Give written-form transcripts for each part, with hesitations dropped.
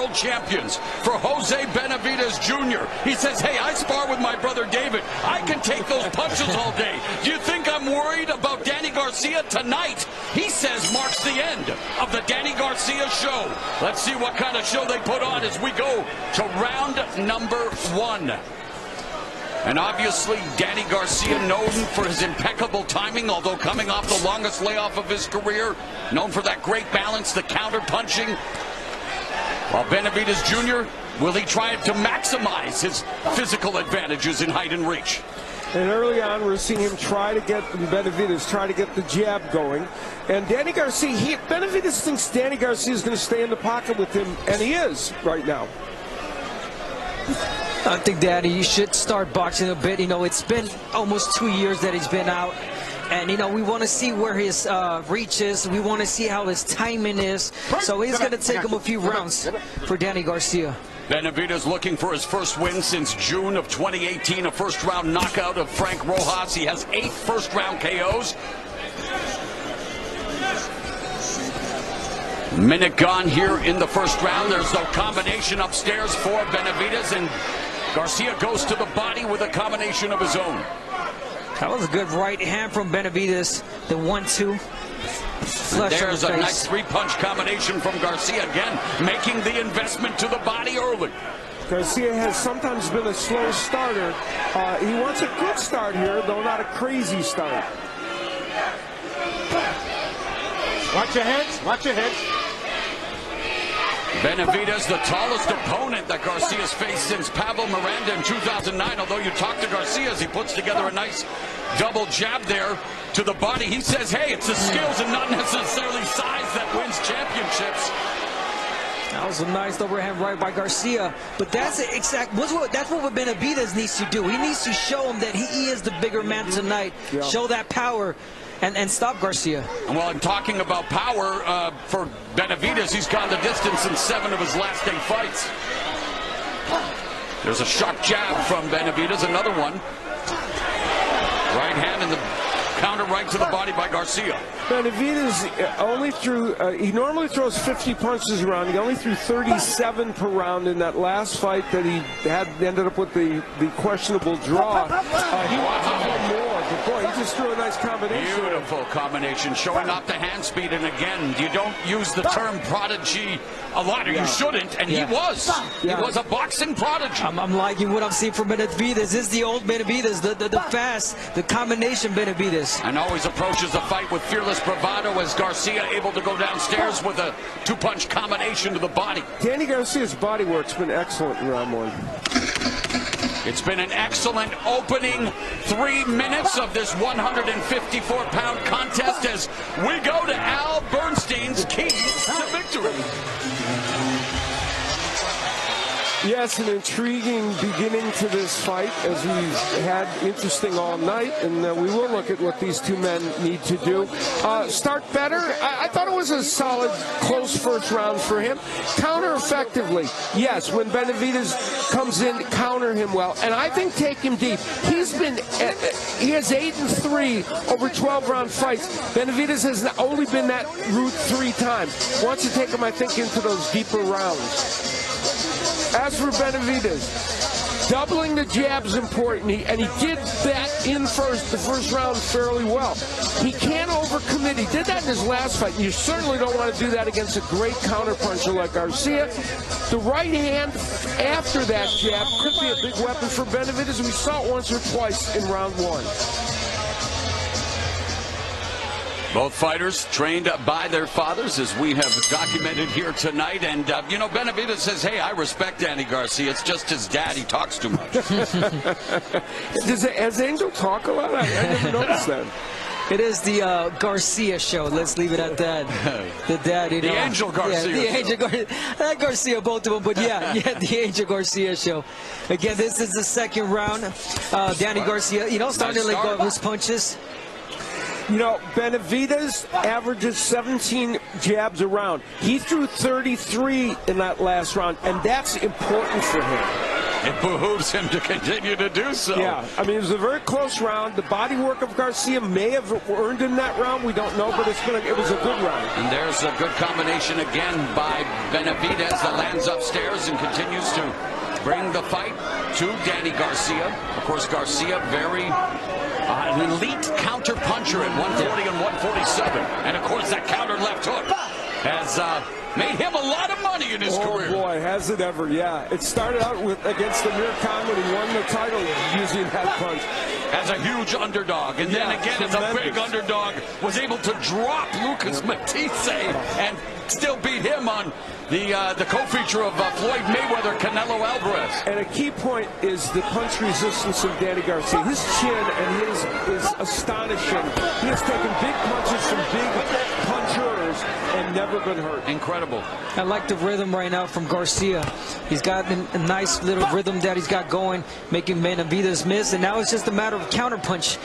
world champions for Jose Benavidez Jr. He says, hey, I spar with my brother David. I can take those punches all day. Do you think I'm worried about Danny Garcia tonight? He says marks the end of the Danny Garcia show. Let's see what kind of show they put on as we go to round number 1. And obviously, Danny Garcia, known for his impeccable timing, although coming off the longest layoff of his career, known for that great balance, the counter-punching. While Benavidez Jr., will he try to maximize his physical advantages in height and reach? And early on, we're seeing him try to get Benavidez, try to get the jab going. And Danny Garcia, Benavidez thinks Danny Garcia is going to stay in the pocket with him, and he is right now. I think, Daddy, you should start boxing a bit. You know, it's been almost 2 years that he's been out. And, you know, we want to see where his reach is. We want to see how his timing is. So it's going to take him a few rounds for Danny Garcia. Benavidez looking for his first win since June of 2018, a first-round knockout of Frank Rojas. He has 8 first-round KOs. Minute gone here in the first round. There's no combination upstairs for Benavidez, and Garcia goes to the body with a combination of his own. That was a good right hand from Benavidez. The 1-2. There's a nice 3-punch combination from Garcia again, making the investment to the body early. Garcia has sometimes been a slow starter. He wants a good start here, though not a crazy start. Watch your heads. Watch your heads. Benavidez, the tallest opponent that Garcia's faced since Pavel Miranda in 2009. Although you talk to Garcia as he puts together a nice double jab there to the body. He says, hey, it's the skills and not necessarily size that wins championships. That was a nice overhand right by Garcia. But that's what Benavidez needs to do. He needs to show him that he is the bigger man tonight. Yeah. Show that power. And stop Garcia. Well, I'm talking about power for Benavidez. He's gone the distance in 7 of his last 8 fights. There's a sharp jab from Benavidez, another one. Right hand and the counter right to the body by Garcia. Benavidez only threw, he normally throws 50 punches around. He only threw 37 per round in that last fight that he ended up with the questionable draw. He wants to throw more, but boy, he just threw a nice combination. Beautiful combination, showing off the hand speed. And again, you don't use the term prodigy a lot, or you shouldn't, and he was. He was a boxing prodigy. I'm liking what I'm seeing from Benavidez. This is the old Benavidez, the fast, the combination Benavidez. And always approaches the fight with fearless bravado, as Garcia able to go downstairs with a 2-punch combination to the body. Danny Garcia's body work's been excellent in round 1. It's been an excellent opening 3 minutes of this 154-pound contest as we go to Al Bernstein's keys to victory. Yes, an intriguing beginning to this fight, as we've had interesting all night, and we will look at what these two men need to do. Start better. I thought it was a solid, close first round for him. Counter effectively. Yes, when Benavidez comes in, counter him well, and I think take him deep. He has 8-3 over 12-round fights. Benavidez has only been that route 3 times. Wants to take him, I think, into those deeper rounds. As for Benavidez, doubling the jab's important, and he did that in the first round fairly well. He can't overcommit. He did that in his last fight, and you certainly don't want to do that against a great counterpuncher like Garcia. The right hand after that jab could be a big weapon for Benavidez. We saw it once or twice in round 1. Both fighters trained by their fathers, as we have documented here tonight. And, you know, Benavidez says, hey, I respect Danny Garcia. It's just his dad. He talks too much. Does Angel talk a lot? I never noticed that. It is the Garcia show. Let's leave it at that. The dad, you know. The Angel Garcia. Yeah, the Angel Garcia, both of them. But yeah, the Angel Garcia show. Again, this is the second round. Danny Garcia, you know, starting to let go of his punches. You know, Benavidez averages 17 jabs a round. He threw 33 in that last round, and that's important for him. It behooves him to continue to do so. Yeah, I mean, it was a very close round. The body work of Garcia may have earned him that round. We don't know, but it was a good round. And there's a good combination again by Benavidez that lands upstairs. to Danny Garcia. Of course, Garcia, very an elite counter puncher at 140 and 147. And of course, that counter left hook has made him a lot of money in his career. Oh boy, has it ever, yeah. It started out against Amir Khan when he won the title using that punch. As a huge underdog, and then again tremendous. as a big underdog, was able to drop Lucas Matisse and still beat him on the co-feature of Floyd Mayweather, Canelo Alvarez. And a key point is the punch resistance of Danny Garcia. His chin and his is astonishing. He has taken big punches from big punchers and never been hurt. Incredible. I like the rhythm right now from Garcia. He's got a nice little rhythm that he's got going, making Benavidez miss, and now it's just a matter of counterpunch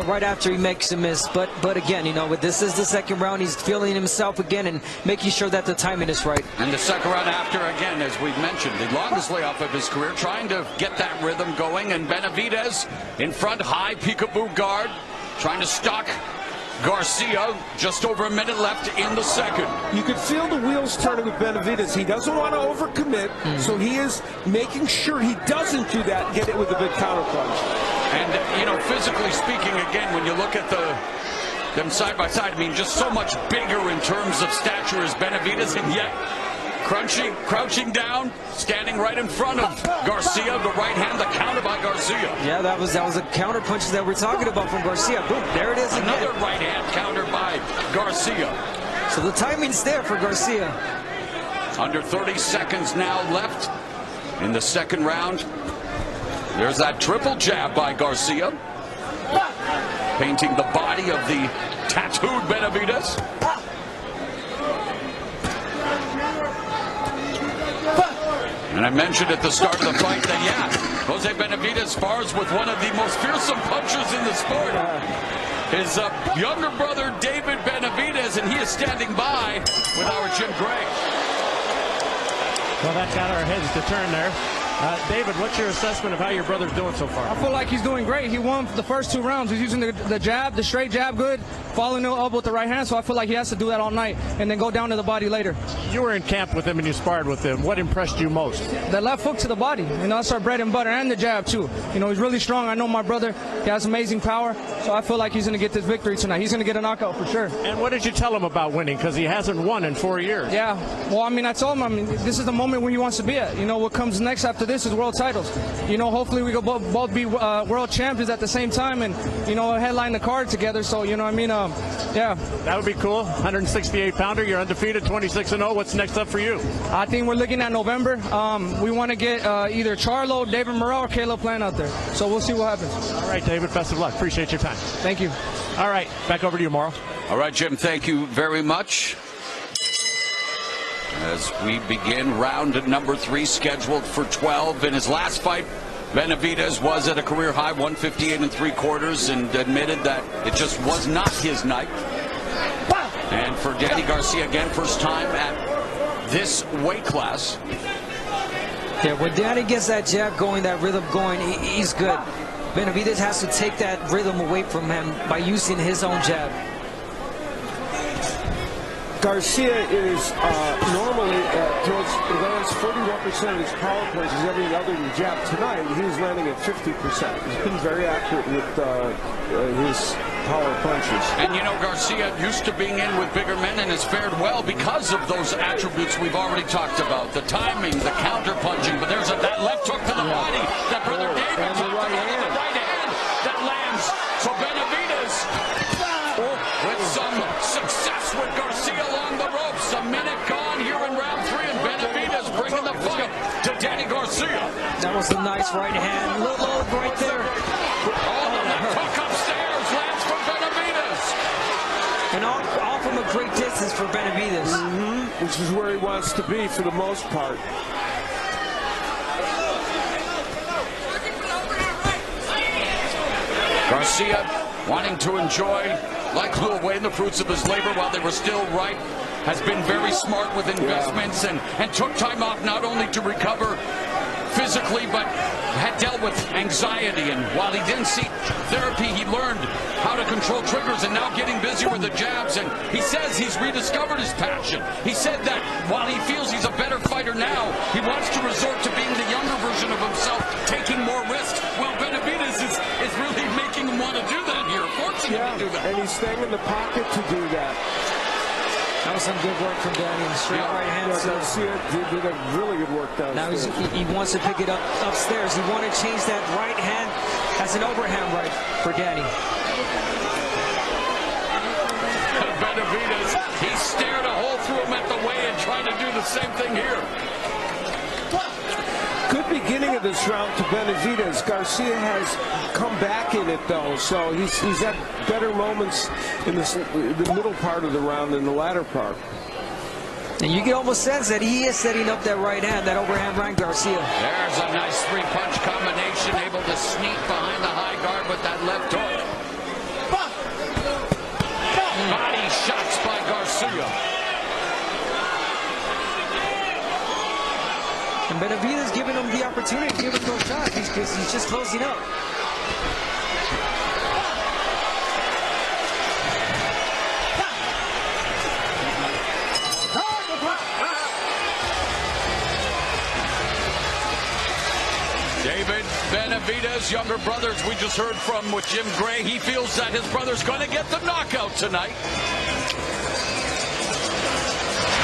right after he makes a miss. But again, you know, this is the second round. He's feeling himself again and making sure that the timing is right. And the second round after, again, as we've mentioned, the longest layoff of his career, trying to get that rhythm going, and Benavidez in front, high peekaboo guard, trying to stalk Garcia. Just over a minute left in the second. You could feel the wheels turning with Benavidez. He doesn't want to overcommit, so he is making sure he doesn't do that and get it with a big counterpunch. And, you know, physically speaking, again, when you look at them side by side, I mean, just so much bigger in terms of stature as Benavidez, and yet crouching down, standing right in front of Garcia, the right hand, the counter by Garcia. Yeah, that was a counter punches that we're talking about from Garcia. Boom, there it is again. Another right hand counter by Garcia. So the timing's there for Garcia. Under 30 seconds now left in the second round. There's that triple jab by Garcia, painting the body of the tattooed Benavidez. And I mentioned at the start of the fight that, yeah, Jose Benavidez spars with one of the most fearsome punchers in the sport. His younger brother, David Benavidez, and he is standing by with our Jim Gray. Well, that got our heads to turn there. David, what's your assessment of how your brother's doing so far? I feel like he's doing great. He won the first 2 rounds. He's using the jab, the straight jab good, following it up with the right hand, so I feel like he has to do that all night and then go down to the body later. You were in camp with him and you sparred with him. What impressed you most? The left hook to the body. You know, that's our bread and butter, and the jab, too. You know, he's really strong. I know my brother. He has amazing power, so I feel like he's going to get this victory tonight. He's going to get a knockout for sure. And what did you tell him about winning? Because he hasn't won in 4 years. Yeah. Well, I mean, I told him, this is the moment where he wants to be at. You know, what comes next after this is world titles. You know, hopefully we go both be world champions at the same time and, you know, headline the card together. So, you know what I mean? Yeah. That would be cool. 168-pounder. You're undefeated, 26-0. What's next up for you? I think we're looking at November. We want to get either Charlo, David Morrell, or Caleb Plant out there. So we'll see what happens. All right, David. Best of luck. Appreciate your time. Thank you. All right. Back over to you, Morrell. All right, Jim, thank you very much. As we begin round number 3, scheduled for 12. In his last fight, Benavidez was at a career high 158 3/4 and admitted that it just was not his night. And for Danny Garcia, again, first time at this weight class. Yeah, when Danny gets that jab going, that rhythm going, he's good. Benavidez has to take that rhythm away from him by using his own jab. Garcia is normally lands 41% of his power punches every other than jab. Tonight, he was landing at 50%. He's been very accurate with his power punches. And you know, Garcia used to being in with bigger men and has fared well because of those attributes we've already talked about. The timing, the counter punching, but there's that left hook to the body that Brother David talked about, and the right hand that lands. So Benavidez with some success with Garcia along the ropes. A minute gone here in round 3, and Benavidez bringing the fight to Danny Garcia. That was a nice right hand. Little right there. Oh, the left hook upstairs lands for Benavidez. And all from a great distance for Benavidez. Which is where he wants to be for the most part. Garcia wanting to enjoy, like blew away the fruits of his labor while they were still ripe, has been very smart with investments and took time off not only to recover physically, but had dealt with anxiety. And while he didn't seek therapy, he learned how to control triggers and now getting busy with the jabs. And he says he's rediscovered his passion. He said that while he feels he's a better fighter now, he wants to resort to being the younger version of himself, taking staying in the pocket to do that. That was some good work from Danny. Straight right hand. Garcia did a really good work downstairs. Now he wants to pick it up upstairs. He wants to change that right hand as an overhand right for Danny. Benavidez, he stared a hole through him at the weigh-in, trying to do the same thing here. Good beginning of this round to Benavidez. Garcia has come back in it, though, so he's had better moments in the middle part of the round than the latter part. And you can almost sense that he is setting up that right hand, that overhand right, Garcia. There's a nice three-punch combination, able to sneak behind the high guard with that left hook. Body shots by Garcia. And Benavidez giving him the opportunity to give him those shots because he's just closing up. David Benavidez, younger brothers we just heard from with Jim Gray. He feels that his brother's going to get the knockout tonight.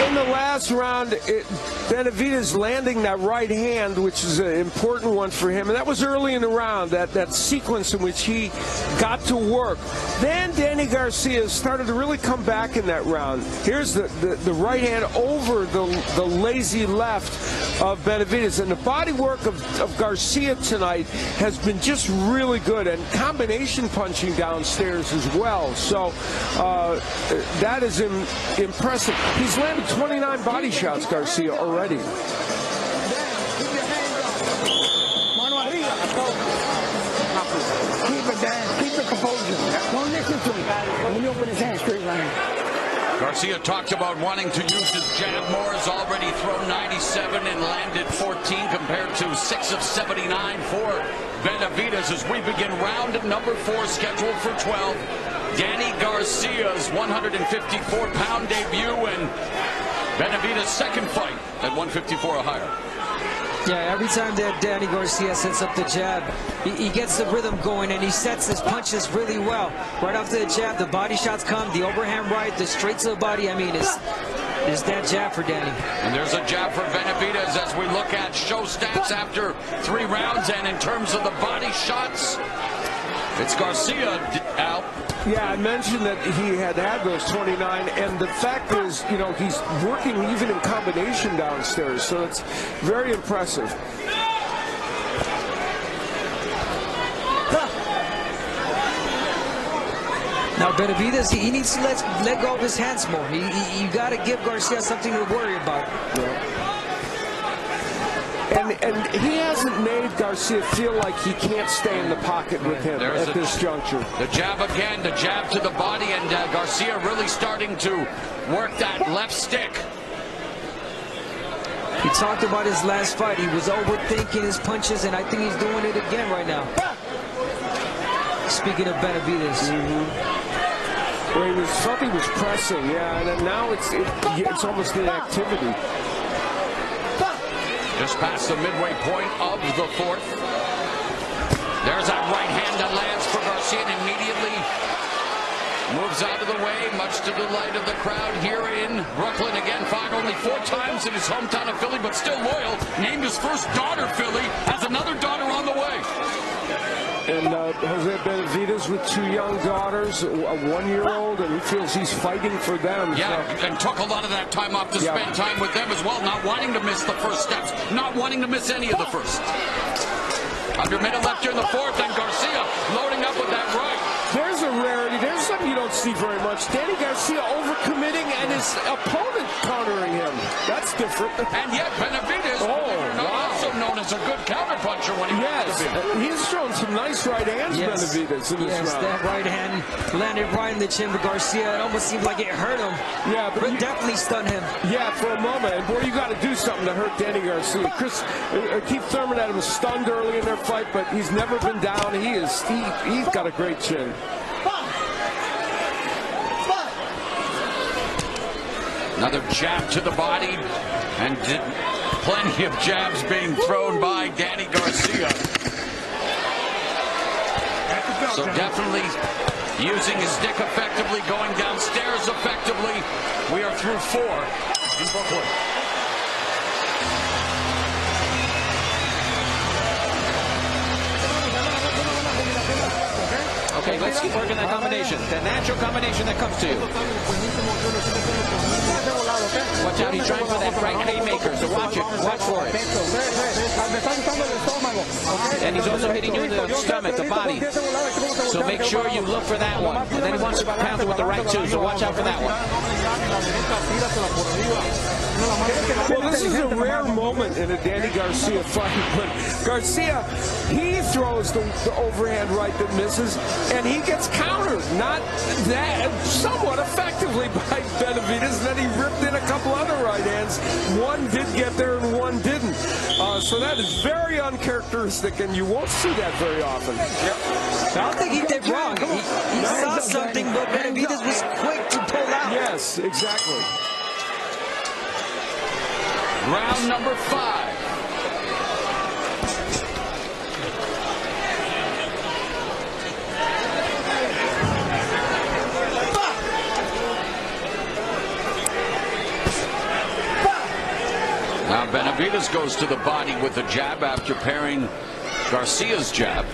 In the last round, Benavidez landing that right hand, which is an important one for him. And that was early in the round, that sequence in which he got to work. Then Danny Garcia started to really come back in that round. Here's the right hand over the lazy left of Benavidez. And the body work of Garcia tonight has been just really good. And combination punching downstairs as well. So that is impressive. He's landed 29 body shots, Garcia, already. Keep it down. Keep the composure. Don't listen to him. When you open his hand straight line. Garcia talked about wanting to use his jab more. Has already thrown 97 and landed 14 compared to 6 of 79 for Benavidez as we begin round number 4 scheduled for 12. Danny Garcia's 154-pound debut and Benavidez' second fight at 154 or higher. Yeah, every time that Danny Garcia sets up the jab, he gets the rhythm going and he sets his punches really well. Right after the jab, the body shots come, the overhand right, the straight to the body. I mean, it's that jab for Danny. And there's a jab for Benavidez as we look at show stats after 3 rounds. And in terms of the body shots, it's Garcia out. Yeah, I mentioned that he had those 29, and the fact is, you know, he's working even in combination downstairs, so it's very impressive. Now Benavidez, he needs to let go of his hands more. You got to give Garcia something to worry about. Yeah. And he hasn't made Garcia feel like he can't stay in the pocket with him at this juncture. The jab again, the jab to the body, and Garcia really starting to work that left stick. He talked about his last fight. He was overthinking his punches, and I think he's doing it again right now. Speaking of Benavidez. Well, he felt he was pressing, yeah, and now it's almost inactivity. Just past the midway point of the 4th. There's that right hand that lands for Garcia and immediately moves out of the way, much to the delight of the crowd here in Brooklyn. Again, fought only 4 times in his hometown of Philly, but still loyal. Named his first daughter Philly, has another daughter on the way. And Jose Benavidez with 2 young daughters, a 1-year-old, and he feels he's fighting for them. Yeah, so. And took a lot of that time off to spend time with them as well, not wanting to miss the first steps, not wanting to miss any of the first. Under minute left here in the 4th, and Garcia loading up with that right. There's a rarity. There's something you don't see very much. Danny Garcia overcommitting and his opponent countering him. That's different. And yet Benavidez, also known as a good counterpuncher when he wants to be. He's thrown some nice right hands, Benavidez, in this round. That right hand landed right in the chin of Garcia. It almost seemed like it hurt him. Yeah, but definitely stunned him. Yeah, for a moment. And boy, you got to do something to hurt Danny Garcia. Keith Thurman had him stunned early in their fight, but he's never been down. He's got a great chin. Another jab to the body, and plenty of jabs being thrown by Danny Garcia. So definitely using his stick effectively, going downstairs effectively. We are through 4 in Brooklyn. Okay, let's keep working that combination. The natural combination that comes to you. Watch out, he's trying for that right haymaker, so watch it. Watch for it. And he's also hitting you in the stomach, the body. So make sure you look for that one. And then he wants to pound it with the right too, so watch out for that one. Well, this is a rare moment in a Danny Garcia fight, but Garcia, he throws the overhand right that misses, and he gets countered, not that, somewhat effectively by Benavidez, and then he ripped in a couple other right hands. One did get there and one didn't. So that is very uncharacteristic, and you won't see that very often. I don't think he did wrong. He saw something, but Benavidez was quick to pull out. Yes, exactly. Round number 5. Now Benavidez goes to the body with a jab after pairing Garcia's jab.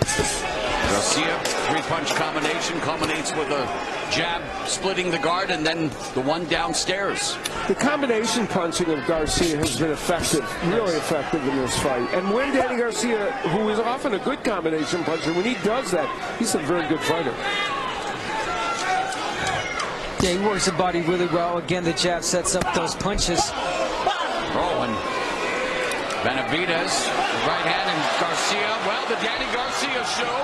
Garcia, 3-punch combination, culminates with a jab splitting the guard and then the one downstairs. The combination punching of Garcia has been effective, really effective in this fight. And when Danny Garcia, who is often a good combination puncher, when he does that, he's a very good fighter. Yeah, he works the body really well. Again, the jab sets up those punches. Oh, and Benavidez, right hand, and Garcia. Well, the Danny Garcia show,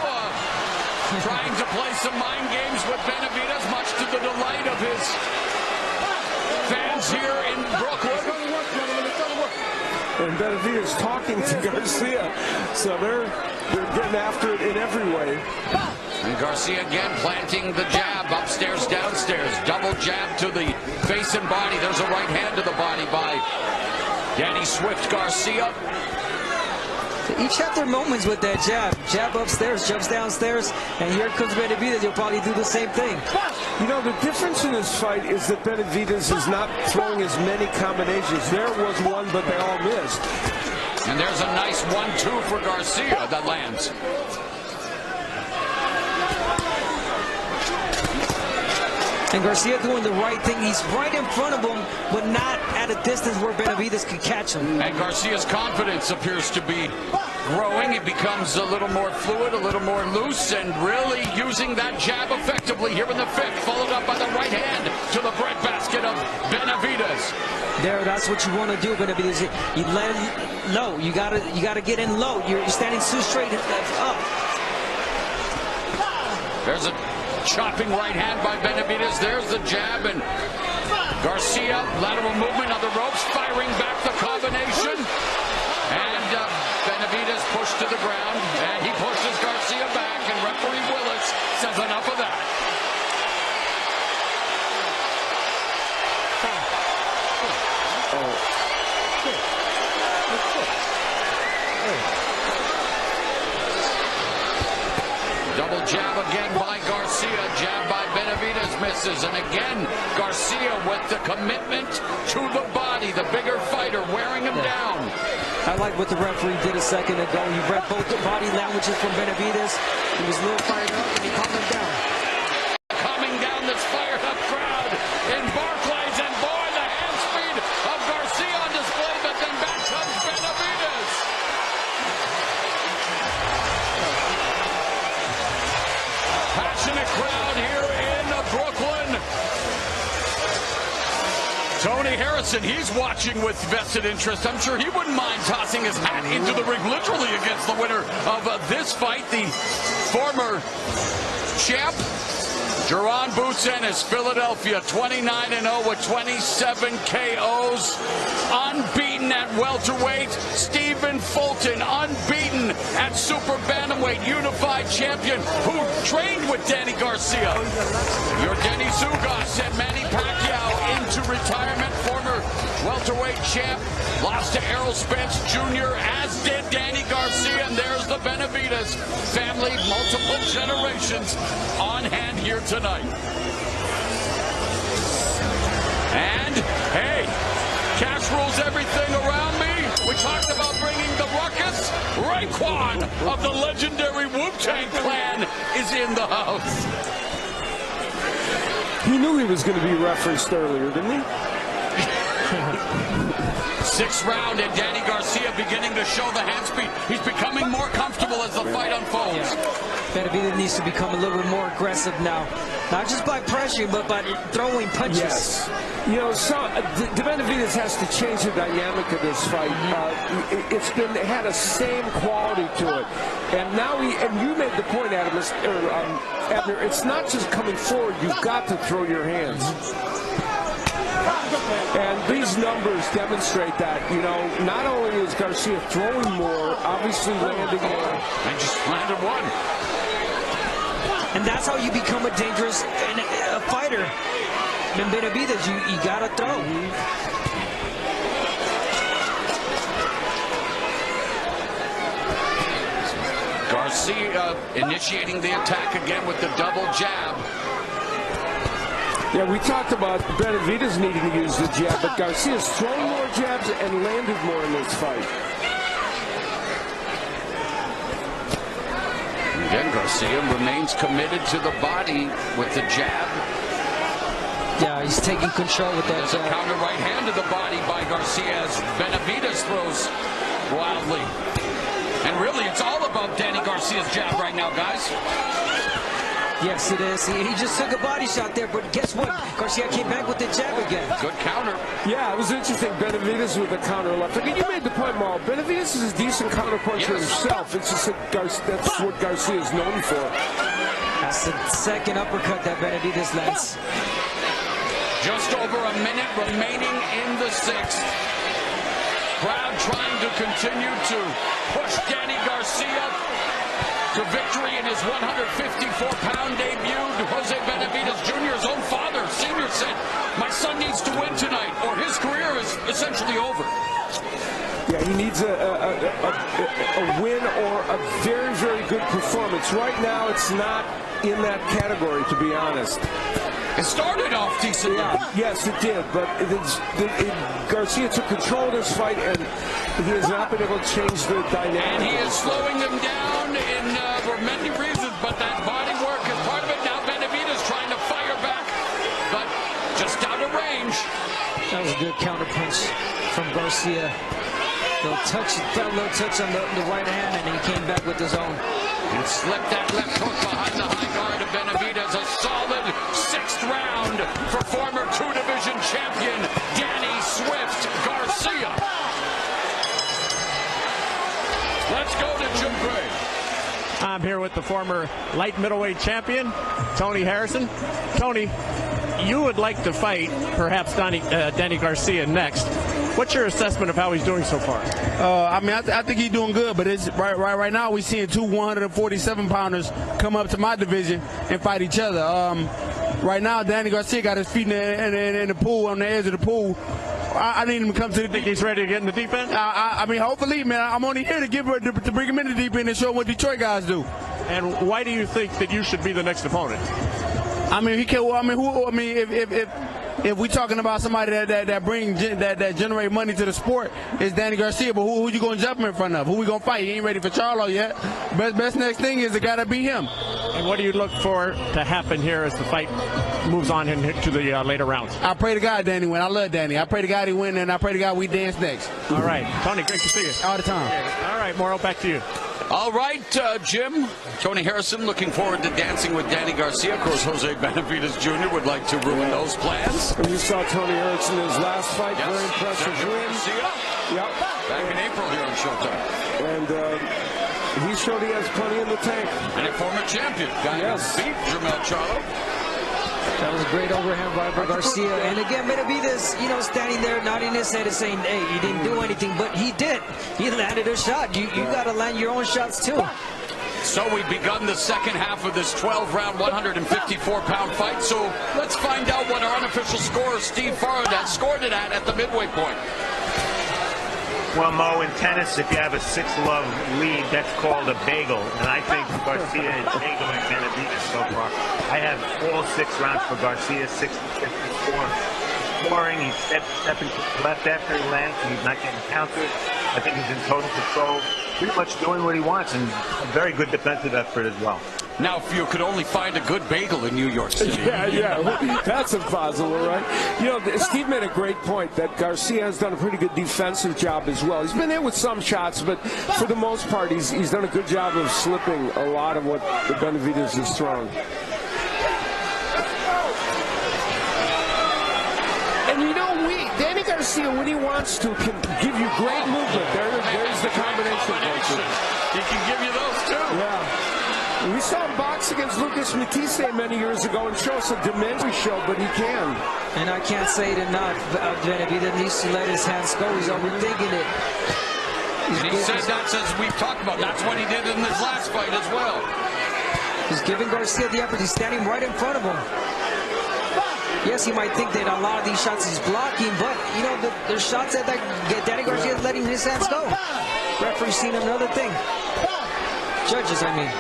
trying to play some mind games with Benavidez, much to the delight of his fans here in Brooklyn. And Benavidez talking to Garcia, so they're getting after it in every way. And Garcia again planting the jab upstairs, downstairs. Double jab to the face and body. There's a right hand to the body by Danny Swift Garcia. They each have their moments with that jab. Jab upstairs, jumps downstairs, and here comes Benavidez. He'll probably do the same thing. You know, the difference in this fight is that Benavidez is not throwing as many combinations. There was one, but they all missed. And there's a nice 1-2 for Garcia that lands. And Garcia doing the right thing. He's right in front of him, but not at a distance where Benavidez can catch him. And Garcia's confidence appears to be growing. He becomes a little more fluid, a little more loose, and really using that jab effectively here in the 5th, followed up by the right hand to the breadbasket of Benavidez. There, that's what you want to do, Benavidez. You let him low. You gotta get in low. You're standing too straight up. There's a chopping right hand by Benavidez. There's the jab, and Garcia, lateral movement on the ropes, firing back the combination. And Benavidez pushed to the ground, and he pushes Garcia back, and referee Willis says enough of that. Double jab again by Garcia. Jab by Benavidez misses. And again, Garcia with the commitment to the body. The bigger fighter wearing him down. I like what the referee did a second ago. He read both the body languages from Benavidez. He was a little fired up, and he calmed him down. Coming down this fired up crowd in Barclays. And boy, the hand speed of Garcia on display. But then back comes Benavidez. Passionate crowd here in Brooklyn. Tony Harrison, he's watching with vested interest. I'm sure he wouldn't mind tossing his hat into the ring literally against the winner of this fight, the former champ, Jerron Boots Ennis, Philadelphia, 29-0 with 27 KOs. Unbeaten at welterweight. Stephen Fulton, unbeaten at super bantamweight, unified champion, who trained with Danny Garcia. Your Denny Zugas and Manny Pacquiao into retirement. Former welterweight champ lost to Errol Spence Jr., as did Danny Garcia, and there's the benefit. Benavidez family, multiple generations on hand here tonight. And, hey, cash rules everything around me. We talked about bringing the ruckus. Raekwon of the legendary Wu-Tang Clan is in the house. He knew he was going to be referenced earlier, didn't he? Sixth round, and Danny Garcia beginning to show the hand speed. He's becoming more comfortable as the fight unfolds. Benavidez needs to become a little bit more aggressive now. Not just by pressuring, but by throwing punches. Yes. You know, Benavidez has to change the dynamic of this fight. It had a same quality to it. And now and you made the point, Abner, it's not just coming forward. You've got to throw your hands. And these numbers demonstrate that. You know, not only is Garcia throwing more, obviously landing more. And just landed one. And that's how you become a dangerous fighter. In Benavidez, you gotta throw. Garcia initiating the attack again with the double jab. Yeah, we talked about Benavidez needing to use the jab, but Garcia's thrown more jabs and landed more in this fight. Again, Garcia remains committed to the body with the jab. Yeah, he's taking control with that jab. There's a counter right hand to the body by Garcia as Benavidez throws wildly. And really, it's all about Danny Garcia's jab right now, guys. Yes, it is. He just took a body shot there, but guess what? Garcia came back with the jab again. Good counter. Yeah, it was interesting. Benavidez with a counter left. Again, you made the point, Maul. Benavidez is a decent counter puncher himself. It's just that's what Garcia is known for. That's the second uppercut that Benavidez lands. Just over a minute remaining in the sixth. Crowd trying to continue to push Danny Garcia to victory in his 154-pound debut. Jose Benavidez Jr.'s own father, senior, said, "My son needs to win tonight, or his career is essentially over." Yeah, he needs a win or a very, very good performance. Right now, it's not in that category, to be honest. It started off decently. Yeah, yes, it did, but Garcia took control of this fight, and he has not been able to change the dynamic. And he is slowing him down for many reasons, but that body work is part of it. Now Benavidez trying to fire back, but just out of range. That was a good counter punch from Garcia. Felt a little touch on the right hand, and he came back with his own. And slipped that left hook behind the high guard of Benavidez. A solid sixth round for former two-division champion Danny Swift Garcia. Let's go to Jim Gray. I'm here with the former light middleweight champion, Tony Harrison. Tony, you would like to fight perhaps Danny Garcia next. What's your assessment of how he's doing so far? I think he's doing good, but it's right now we're seeing two 147-pounders come up to my division and fight each other. Right now, Danny Garcia got his feet in the pool, on the edge of the pool. I need him to come to the deep. He's ready to get in the deep end? I mean, hopefully, man. I'm only here to bring him in the deep end and show him what Detroit guys do. And why do you think that you should be the next opponent? I mean, he can't. I mean, if we're talking about somebody that generate money to the sport, it's Danny Garcia. But who you going to jump him in front of? Who we going to fight? He ain't ready for Charlo yet. Best next thing is the guy to beat him. And what do you look for to happen here as the fight moves on into the later rounds? I pray to God Danny win. I love Danny. I pray to God he win, and I pray to God we dance next. All right, Tony, great to see you. All the time. All right, Mauro, back to you. All right, Jim. Tony Harrison looking forward to dancing with Danny Garcia. Of course, Jose Benavidez Jr. would like to ruin those plans. And you saw Tony Harrison in his last fight. Yes. Very impressive win. Yep. Back in April here on Showtime. And he showed he has plenty in the tank. And a former champion. Guy who beat Jermell Charlo. That was a great overhand by Garcia. And again, Benavidez, standing there nodding his head and saying, hey, you didn't do anything. But he did. He landed a shot. You got to land your own shots, too. So we've begun the second half of this 12-round, 154-pound fight. So let's find out what our unofficial scorer, Steve Farad, scored it at the midway point. Well, Mo, in tennis, if you have a 6-love lead, that's called a bagel. And I think Garcia is bagling Benavidez so far. I have all 6 rounds for Garcia, 60-54. Scoring, he's stepping to the left after he lands, and he's not getting countered. I think he's in total control, pretty much doing what he wants, and a very good defensive effort as well. Now, if you could only find a good bagel in New York City. Yeah, that's impossible, right? You know, Steve made a great point that Garcia has done a pretty good defensive job as well. He's been hit with some shots, but for the most part, he's done a good job of slipping a lot of what the Benavidez has thrown. And you know, Danny Garcia, when he wants to, can give you great movement. There's the combination. He can give you those too. Yeah. We saw him box against Lucas Matisse many years ago and show us a dimension show, but he can. And I can't say it enough. Benavidez needs to let his hands go. He's overthinking it. And he said that's as we've talked about. That's what he did in his last fight as well. He's giving Garcia the effort. He's standing right in front of him. Yes, he might think that a lot of these shots he's blocking, but, you know, the shots that Danny Garcia is letting his hands go. Referee's seen another thing. Judges, I mean.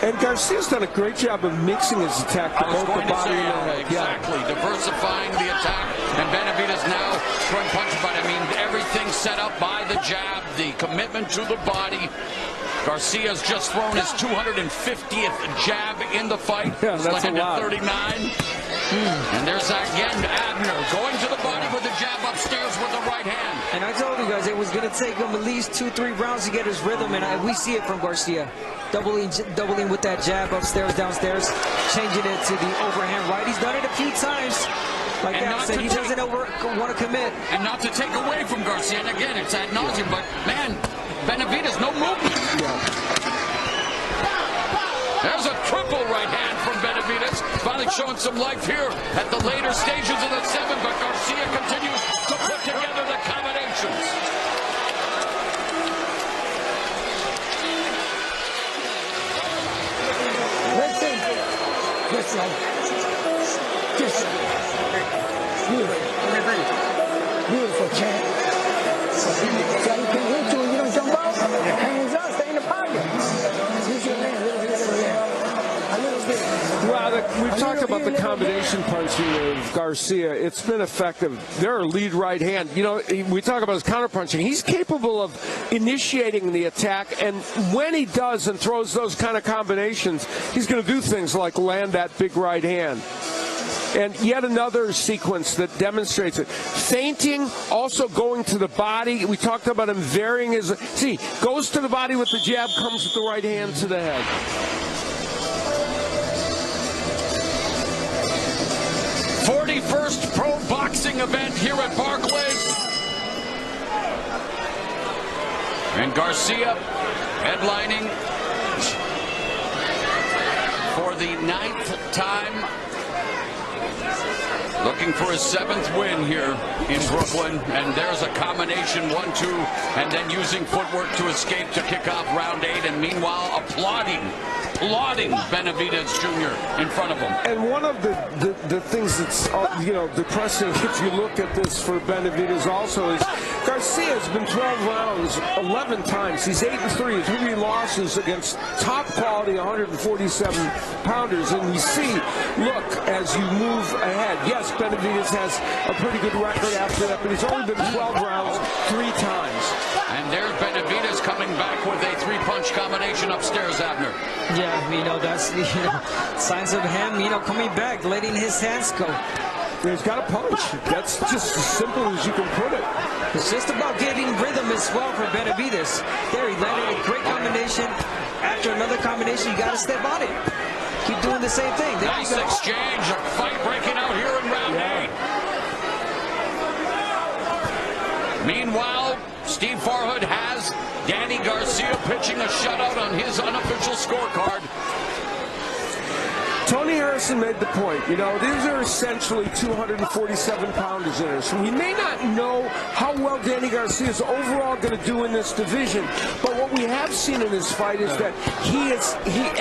And Garcia's done a great job of mixing his attack to both the body and the head. Exactly, diversifying the attack. And Benavidez now throwing punches, but I mean, everything set up by the jab, the commitment to the body. Garcia's just thrown his 250th jab in the fight. Yeah, that's a lot. 39. And there's again Abner going to the body with the jab upstairs with the right hand. And I told you guys it was going to take him at least 2-3 rounds to get his rhythm, and we see it from Garcia. Doubling with that jab upstairs, downstairs, changing it to the overhand right. He's done it a few times. Like Al said, he doesn't want to commit. And not to take away from Garcia. And again, it's ad nauseum, but man, Benavidez, no movement. There's a triple right hand from Benavidez. Finally showing some life here at the later stages of the 7th, but Garcia continues to put together the combinations. Listen, just like beautiful champ. So you can hit you and you don't jump out. Hands up, stay in the pocket. Use your hand, a little bit. Well, we've talked about the combination punching of Garcia. It's been effective. Their lead right hand. You know, we talk about his counter punching. He's capable of initiating the attack, and when he does and throws those kind of combinations, he's going to do things like land that big right hand. And yet another sequence that demonstrates it. Feinting, also going to the body. We talked about him varying his... See, goes to the body with the jab, comes with the right hand to the head. '41st pro boxing event here at Barclays. And Garcia headlining for the 9th time. Looking for his 7th win here in Brooklyn. And there's a combination 1-2, and then using footwork to escape to kick off round 8. And meanwhile, applauding Benavidez Jr. in front of him. And one of the things that's, you know, depressing if you look at this for Benavidez also is Garcia has been 12 rounds 11 times. He's 8-3, 3 losses against top quality 147 pounders. And we see, look, as you move ahead, yes, Benavidez has a pretty good record after that, but he's only been 12 rounds 3 times. And there's Benavidez coming back with a 3-punch combination upstairs, Abner. Yeah, you know, that's signs of him, you know, coming back, letting his hands go. He's got a punch. That's just as simple as you can put it. It's just about getting rhythm as well for Benavidez. There, he landed a great combination. After another combination, you got to step on it. Keep doing the same thing. There nice exchange, a fight breaking out here in round 8. Meanwhile, Steve Farhood has Danny Garcia pitching a shutout on his unofficial scorecard. Tony Harrison made the point. You know, these are essentially 247 pounders in there. So we may not know how well Danny Garcia is overall going to do in this division. But what we have seen in this fight is that he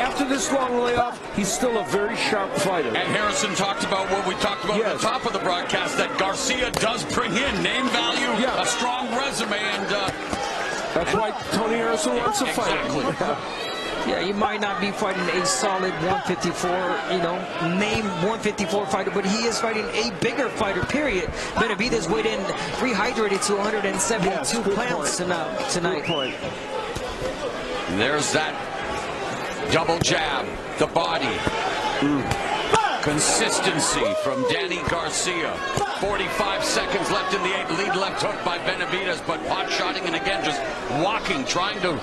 after this long layoff, he's still a very sharp fighter. And Harrison talked about what we talked about at the top of the broadcast, that Garcia does bring in name value, a strong resume, and that's why Tony Harrison wants to fight. Exactly. Yeah, he might not be fighting a solid 154, name 154 fighter, but he is fighting a bigger fighter, period. Benavidez weighed in rehydrated to 172 pounds tonight. There's that double jab, the body. Consistency from Danny Garcia. 45 seconds left in the 8th. Lead left hook by Benavidez, but pot-shotting and again just walking, trying to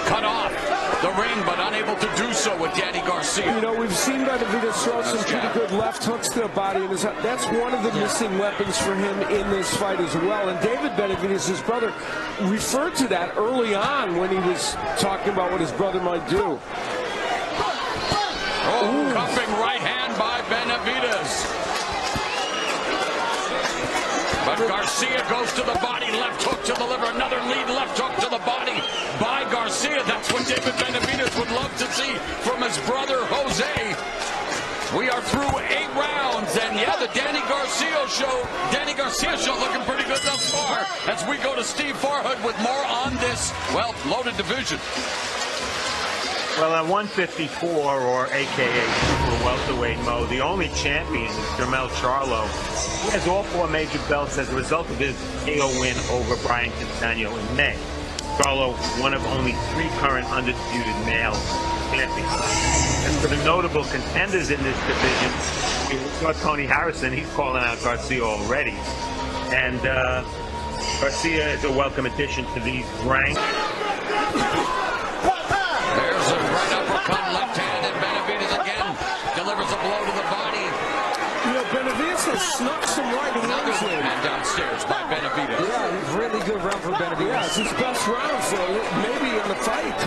cut off the ring, but unable to do so with Danny Garcia. You know, we've seen Benavidez throw some pretty good left hooks to the body, and that's one of the missing weapons for him in this fight as well. And David Benavidez, his brother, referred to that early on when he was talking about what his brother might do. Cuffing right hand by Benavidez. But Garcia goes to the body, left hook to the liver, another lead left hook to the body by Garcia. That's what David Benavidez would love to see from his brother Jose. We are through 8 rounds, and yeah, the Danny Garcia show looking pretty good thus far as we go to Steve Farhood with more on this, well, loaded division. Well, at 154, or a.k.a. super welterweight, Mo, the only champion is Jermell Charlo. He has all 4 major belts as a result of his KO win over Brian Castano in May. Charlo, one of only 3 current undisputed male champions. And for the notable contenders in this division, you saw Tony Harrison. He's calling out Garcia already. And Garcia is a welcome addition to these ranks. Left hand, and Benavidez again delivers a blow to the body. You know, Benavidez has snuck some right hands in. And downstairs by Benavidez. Yeah, really good round for Benavidez. Yeah, it's his best round for maybe in the fight.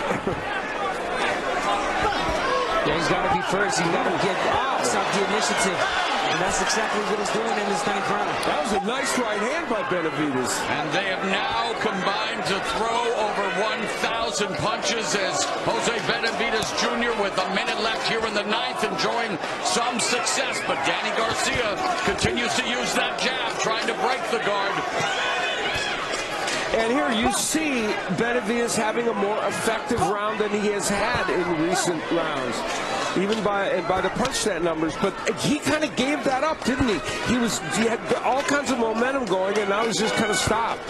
Yeah, he's got to be first. He's got to get stop the initiative. And that's exactly what he's doing in this 9th round. That was a nice right hand by Benavidez. And they have now combined to throw over 1,000 punches as Jose Benavidez Jr. with a minute left here in the 9th, enjoying some success. But Danny Garcia continues to use that jab, trying to break the guard. And here you see Benavidez having a more effective round than he has had in recent rounds, even by the punch stat numbers. But he kind of gave that up, didn't he? He had all kinds of momentum going, and now he's just kind of stopped.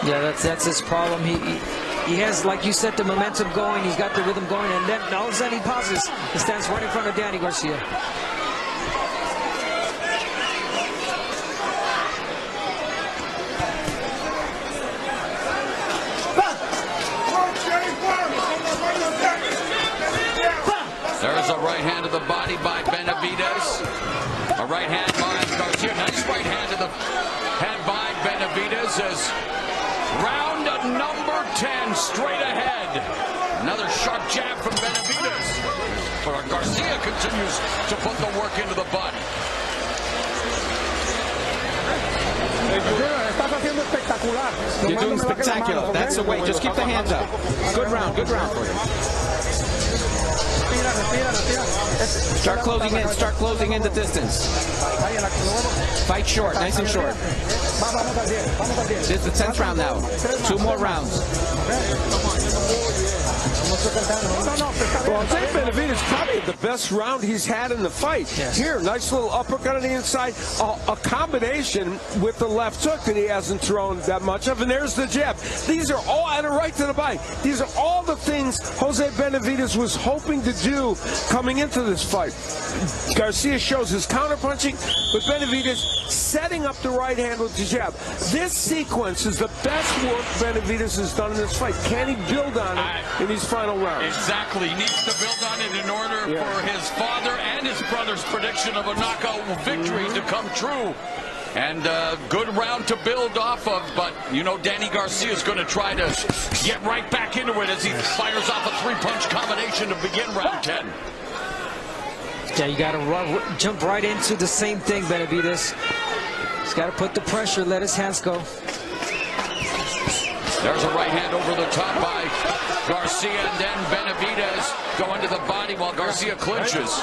Yeah, that's his problem. He has, like you said, the momentum going. He's got the rhythm going, and then all of a sudden he pauses. He stands right in front of Danny Garcia. There's a right hand to the body by Benavidez. A right hand by Garcia. Nice right hand to the head by Benavidez as round number 10 straight ahead. Another sharp jab from Benavidez. But Garcia continues to put the work into the body. You're doing spectacular. That's the way. Just keep the hands up. Good round for you. Start closing in the distance. Fight short, nice and short. This is the 10th round now. 2 more rounds. Well, I'll say Benavidez probably the best round he's had in the fight. Yes. Here, nice little uppercut on the inside, a combination with the left hook that he hasn't thrown that much of, and there's the jab. These are all, and a right to the body. These are all the things Jose Benavidez was hoping to do coming into this fight. Garcia shows his counterpunching, but Benavidez setting up the right hand with the jab. This sequence is the best work Benavidez has done in this fight. Can he build on it in these final rounds? Exactly. He needs to build on it in order for his father and his brother's prediction of a knockout victory to come true. And good round to build off of, but you know Danny Garcia is going to try to get right back into it as he fires off a 3-punch combination to begin round 10. Yeah, you got to jump right into the same thing, Benavidez. He's got to put the pressure, let his hands go. There's a right hand over the top by Garcia, and then Benavidez going to the body while Garcia clinches.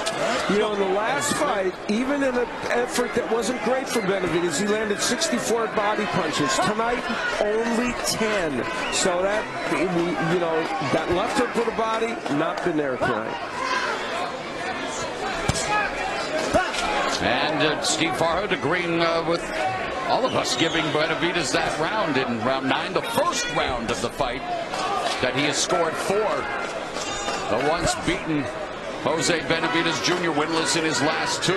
You know, in the last fight, even in an effort that wasn't great for Benavidez, he landed 64 body punches. Tonight, only 10. So that, you know, that left hook to the body, not been there tonight. And Steve Farhood agreeing with all of us, giving Benavidez that round in round 9, the first round of the fight that he has scored 4. The once beaten Jose Benavidez Jr. winless in his last 2.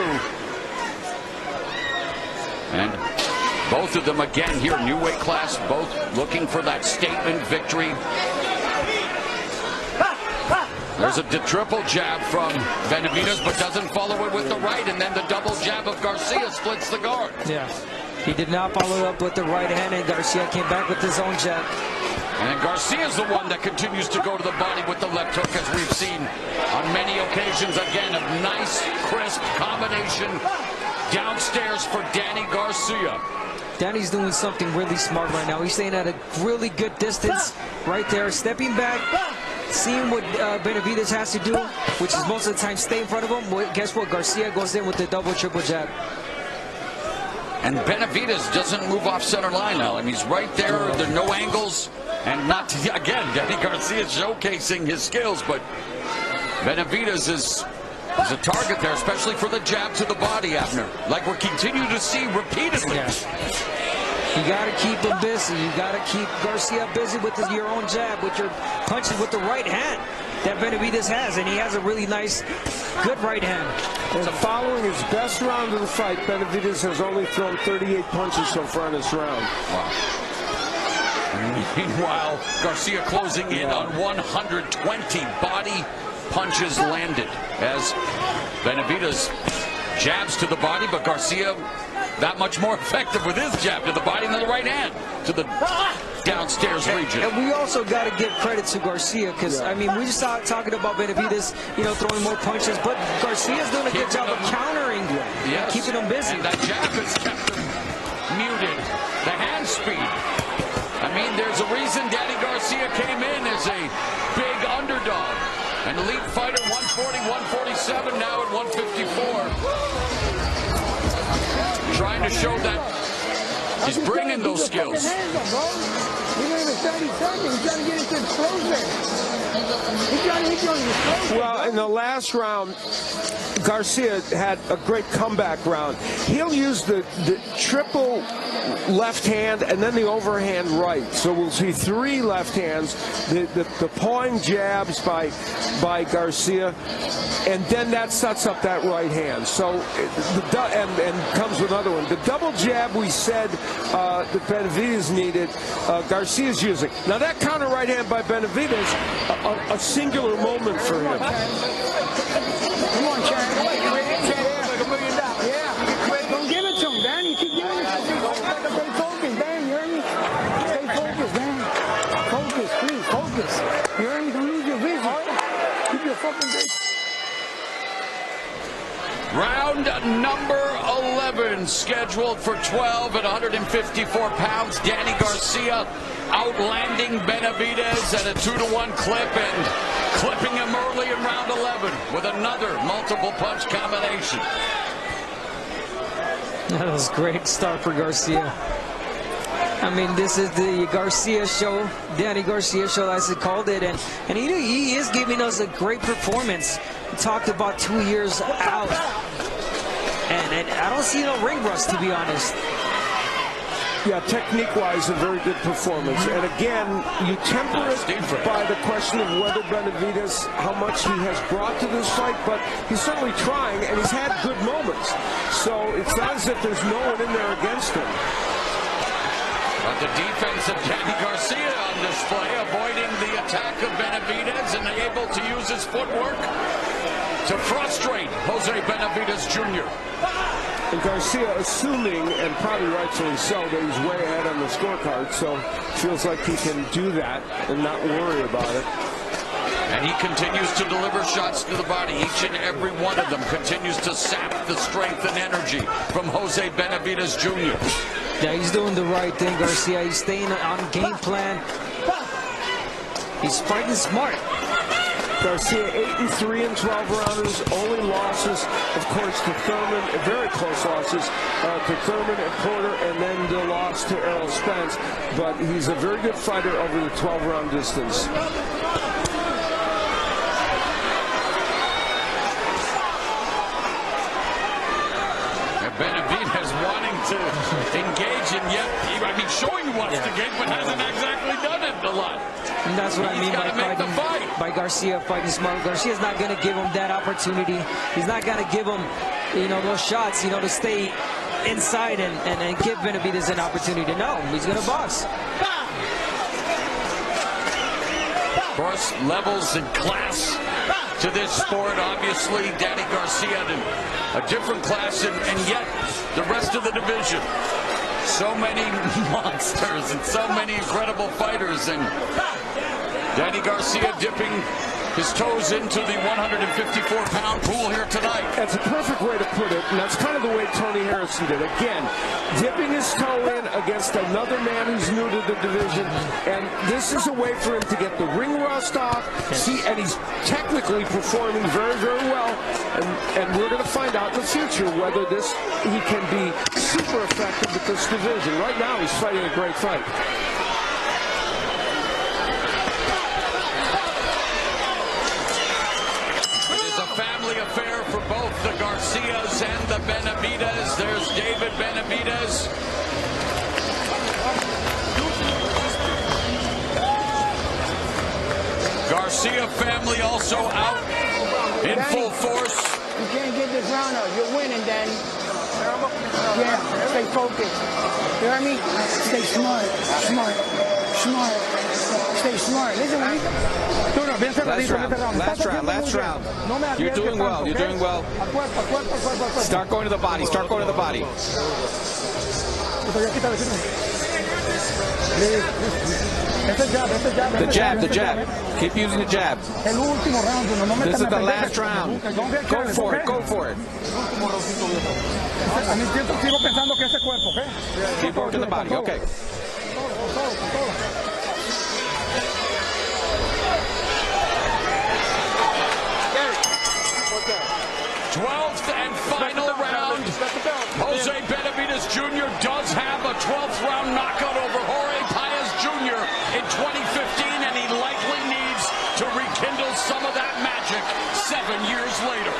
And both of them again here, new weight class, both looking for that statement victory. There's a triple jab from Benavidez, but doesn't follow it with the right, and then the double jab of Garcia splits the guard. Yeah, he did not follow up with the right hand, and Garcia came back with his own jab. And Garcia's the one that continues to go to the body with the left hook, as we've seen on many occasions. Again, a nice, crisp combination downstairs for Danny Garcia. Danny's doing something really smart right now. He's staying at a really good distance right there, stepping back, seeing what Benavidez has to do, which is most of the time stay in front of him. Well, guess what? Garcia goes in with the double, triple jab. And Benavidez doesn't move off center line now. I mean, he's right there. There are no angles. And not, again, Danny Garcia showcasing his skills, but Benavidez is a target there, especially for the jab to the body, Abner, like we're continuing to see repeatedly. Yeah. You got to keep him busy. You got to keep Garcia busy with your own jab, with your punches with the right hand that Benavidez has, and he has a really nice, good right hand. And following his best round of the fight, Benavidez has only thrown 38 punches so far in this round. Wow. Meanwhile, Garcia closing in on 120 body punches landed as Benavidez jabs to the body, but Garcia that much more effective with his jab to the body than the right hand to the downstairs region. And we also got to give credit to Garcia because, I mean, we just started talking about Benavidez, you know, throwing more punches, but Garcia's doing a good job of countering, keeping him busy. And that jab has kept him muted. The hand speed. I mean, there's a reason Danny Garcia came in as a big underdog. An elite fighter, 140, 147, now at 154. Trying to show that he's bringing those skills. Well, in the last round, Garcia had a great comeback round. He'll use the triple left hand and then the overhand right. So we'll see 3 left hands, the pawing jabs by Garcia, and then that sets up that right hand. So and comes with another one. The double jab we said that Benavidez needed, Garcia's using. Now that counter right hand by Benavidez, a singular moment for him. Come on, Chad. Yeah. Don't give it to him, Dan. You keep giving it to him. Stay focused, Dan. You heard me? Stay focused, Dan. Focus, please. Focus. You heard me? Don't lose your vision. Keep your fucking vision. Round number 11 scheduled for 12 at 154 pounds. Danny Garcia outlanding Benavidez at a 2-to-1 clip and clipping him early in round 11 with another multiple punch combination. That was a great start for Garcia. I mean, this is the Garcia show, Danny Garcia show, as he called it, and he is giving us a great performance. We talked about 2 years out, and I don't see no ring rust, to be honest. Yeah, technique-wise, a very good performance. And again, you temper it by the question of whether Benavidez, how much he has brought to this fight, but he's certainly trying, and he's had good moments. So it's not as if there's no one in there against him. But the defense of Danny Garcia on display, avoiding the attack of Benavidez and able to use his footwork to frustrate Jose Benavidez Jr. And Garcia assuming, and probably rightfully so, that he's way ahead on the scorecard, so feels like he can do that and not worry about it. And And he continues to deliver shots to the body. Each and every one of them continues to sap the strength and energy from Jose Benavidez Jr. Yeah, he's doing the right thing, Garcia. He's staying on game plan. He's fighting smart. Garcia 8-3 in 12 rounders. Only losses, of course, to Thurman. Very close losses to Thurman and Porter, and then the loss to Errol Spence. But he's a very good fighter over the 12-round distance. Benavidez wanting to engage, and yet, showing he wants to engage, but hasn't exactly done it a lot. And that's what I mean by Garcia fighting smart. Garcia's not going to give him that opportunity. He's not going to give him, those shots, to stay inside and give Benavidez an opportunity. No, he's going to box. Of course, levels and class to this sport. Obviously, Danny Garcia in a different class, and yet the rest of the division. So many monsters and so many incredible fighters, and Danny Garcia dipping his toes into the 154-pound pool here tonight. That's a perfect way to put it, and that's kind of the way Tony Harrison did. Again, dipping his toe in against another man who's new to the division, and this is a way for him to get the ring rust off. And he's technically performing very, very well, and we're going to find out in the future whether he can be super effective with this division. Right now, he's fighting a great fight. Family affair for both the Garcias and the Benavidez. There's David Benavidez. Garcia family also out in full force. You can't get this round out. You're winning, Danny. Yeah, stay focused. You hear me? Stay smart. Stay smart. Listen, Last round. You're doing well. Start going to the body. The jab. Keep using the jab. This is the last round. Go for it. Keep working the body. Okay. 12th and final round. Jose Benavidez Jr. does have a 12th round knockout over Jorge Paez Jr. in 2015, and he likely needs to rekindle some of that magic 7 years later.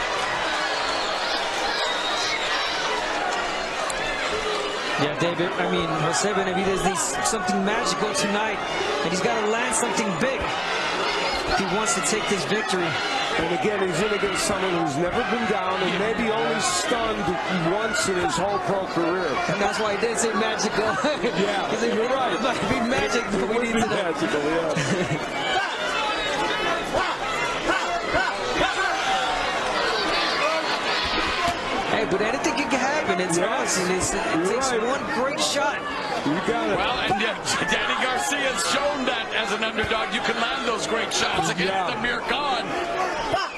Yeah, David, Jose Benavidez needs something magical tonight, and he's got to land something big if he wants to take this victory. And again, he's in against someone who's never been down and maybe only stunned once in his whole pro career. And that's why I did say magical. Yeah, you're right. It might be magic, but we need to know. Magical, yeah. Hey, but anything can happen. It's awesome. It takes one great shot. You got it. Well, and Danny Garcia has shown that as an underdog, you can land those great shots against Amir Khan.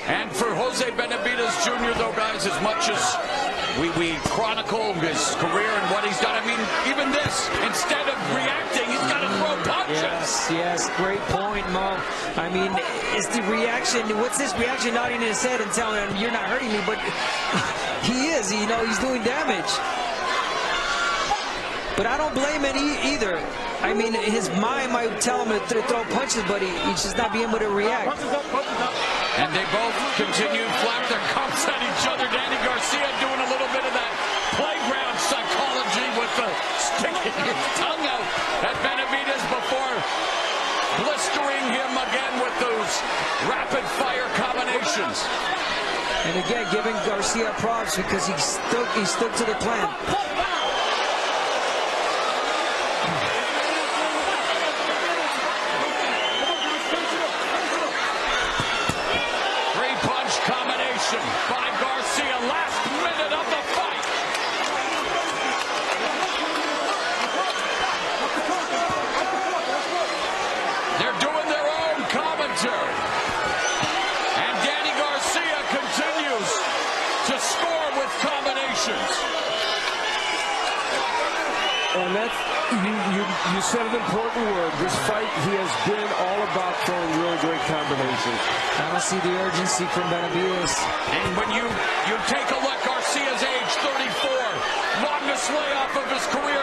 And for Jose Benavidez Jr., though, guys, as much as we chronicle his career and what he's done, even this, instead of reacting, he's got to throw punches. Yes, great point, Mo. It's the reaction. What's this reaction nodding in his head and telling him, you're not hurting me, but he is, he's doing damage. But I don't blame him either. His mind might tell him to throw punches, but he's just not being able to react. And they both continue to flap their cups at each other. Danny Garcia doing a little bit of that playground psychology with the sticking his tongue out at Benavidez before blistering him again with those rapid-fire combinations. And again, giving Garcia props because he stuck to the plan. By Garcia, last minute of the fight. They're doing their own commentary. And that's, you said an important word. This fight, he has been all about throwing really great combinations. I don't see the urgency from Benavidez. And when you take a look, Garcia's age 34, longest layoff of his career,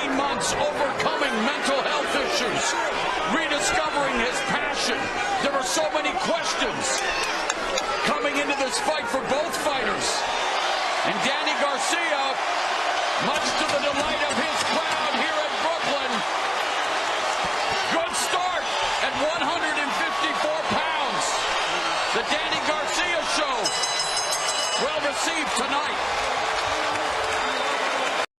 19 months, overcoming mental health issues, rediscovering his passion. There are so many questions coming into this fight for both fighters. And Danny Garcia, much to the delight of his crowd here in Brooklyn, good start at 154 pounds. The Danny Garcia show, well received tonight.